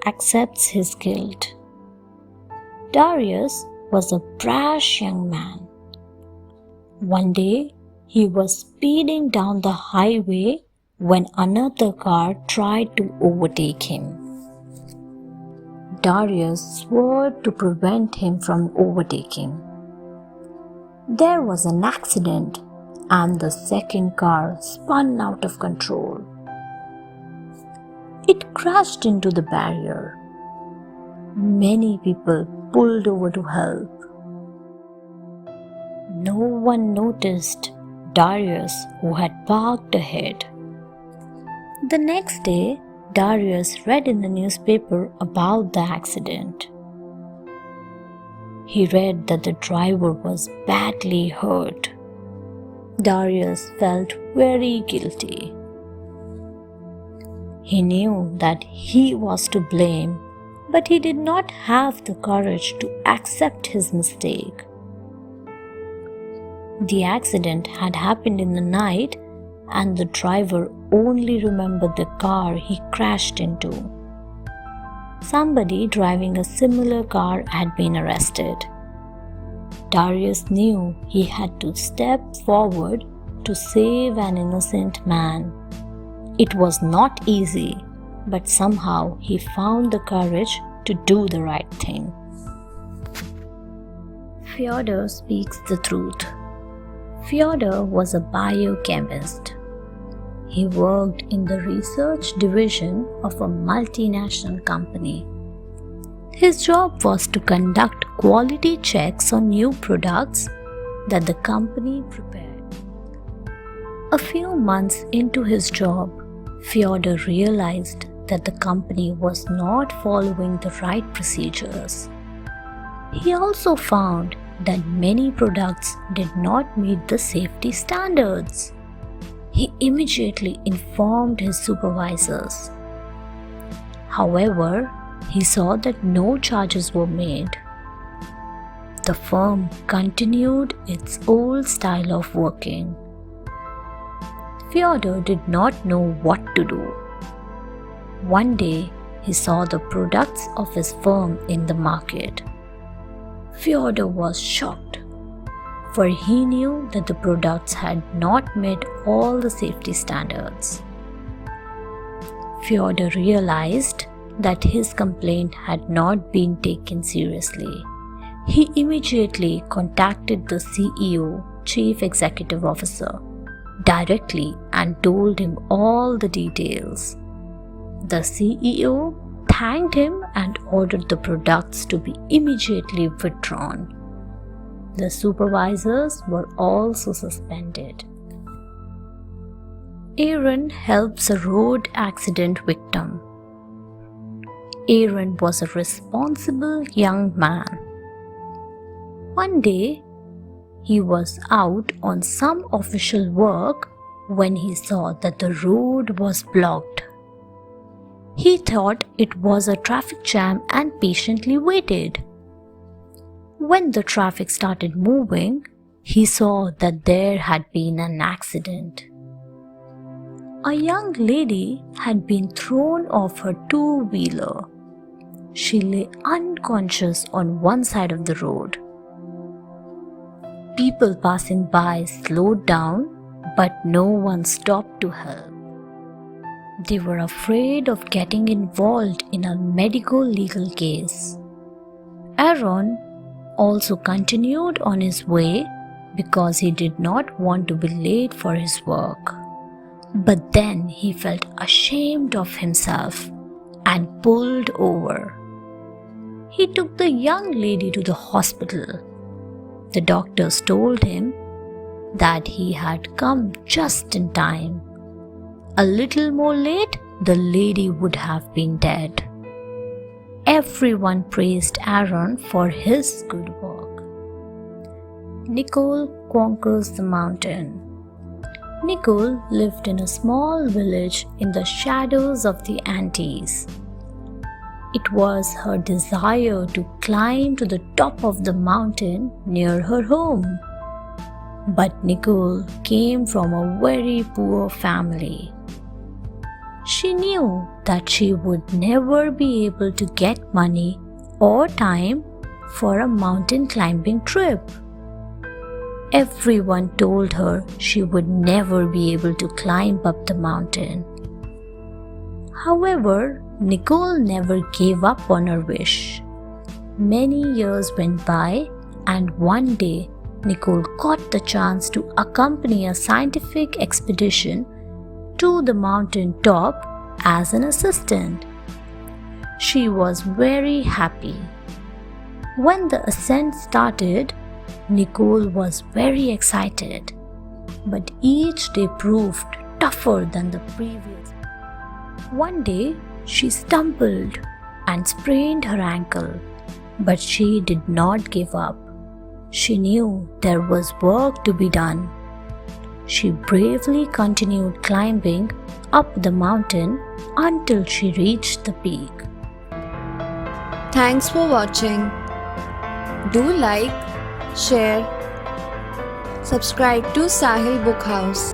accepts his guilt. Darius was a brash young man. One day, he was speeding down the highway when another car tried to overtake him. Darius swore to prevent him from overtaking. There was an accident and the second car spun out of control. It crashed into the barrier. Many people pulled over to help. No one noticed Darius, who had parked ahead. The next day, Darius read in the newspaper about the accident. He read that the driver was badly hurt. Darius felt very guilty. He knew that he was to blame, but he did not have the courage to accept his mistake. The accident had happened in the night, and the driver only remembered the car he crashed into. Somebody driving a similar car had been arrested. Darius knew he had to step forward to save an innocent man. It was not easy, but somehow he found the courage to do the right thing. Fiordo speaks the truth. Fiordo was a biochemist. He worked in the research division of a multinational company. His job was to conduct quality checks on new products that the company prepared. A few months into his job, Fiordo realized that the company was not following the right procedures. He also found that many products did not meet the safety standards. He immediately informed his supervisors. However, he saw that no charges were made. The firm continued its old style of working. Fiordo did not know what to do. One day, he saw the products of his firm in the market. Fiordo was shocked, for he knew that the products had not met all the safety standards. Fiordo realized that his complaint had not been taken seriously. He immediately contacted the CEO, Chief Executive Officer, directly and told him all the details. The CEO thanked him and ordered the products to be immediately withdrawn. The supervisors were also suspended. Aaron helps a road accident victim. Aaron was a responsible young man. One day, he was out on some official work when he saw that the road was blocked. He thought it was a traffic jam and patiently waited. When the traffic started moving, he saw that there had been an accident. A young lady had been thrown off her two-wheeler. She lay unconscious on one side of the road. People passing by slowed down, but no one stopped to help. They were afraid of getting involved in a medical legal case. Aaron also continued on his way because he did not want to be late for his work. But then he felt ashamed of himself and pulled over. He took the young lady to the hospital. The doctors told him that he had come just in time. A little more late, the lady would have been dead. Everyone praised Aaron for his good work. Nicole conquers the mountain. Nicole lived in a small village in the shadows of the Andes. It was her desire to climb to the top of the mountain near her home. But Nicole came from a very poor family. She knew that she would never be able to get money or time for a mountain climbing trip. Everyone told her she would never be able to climb up the mountain. However, Nicole never gave up on her wish. Many years went by, and one day Nicole got the chance to accompany a scientific expedition to the mountain top as an assistant. She was very happy. When the ascent started, Nicole was very excited, but each day proved tougher than the previous. One day, she stumbled and sprained her ankle, but she did not give up. She knew there was work to be done. She bravely continued climbing up the mountain until she reached the peak. Thanks for watching. Do like, share, subscribe to Sahil Book House.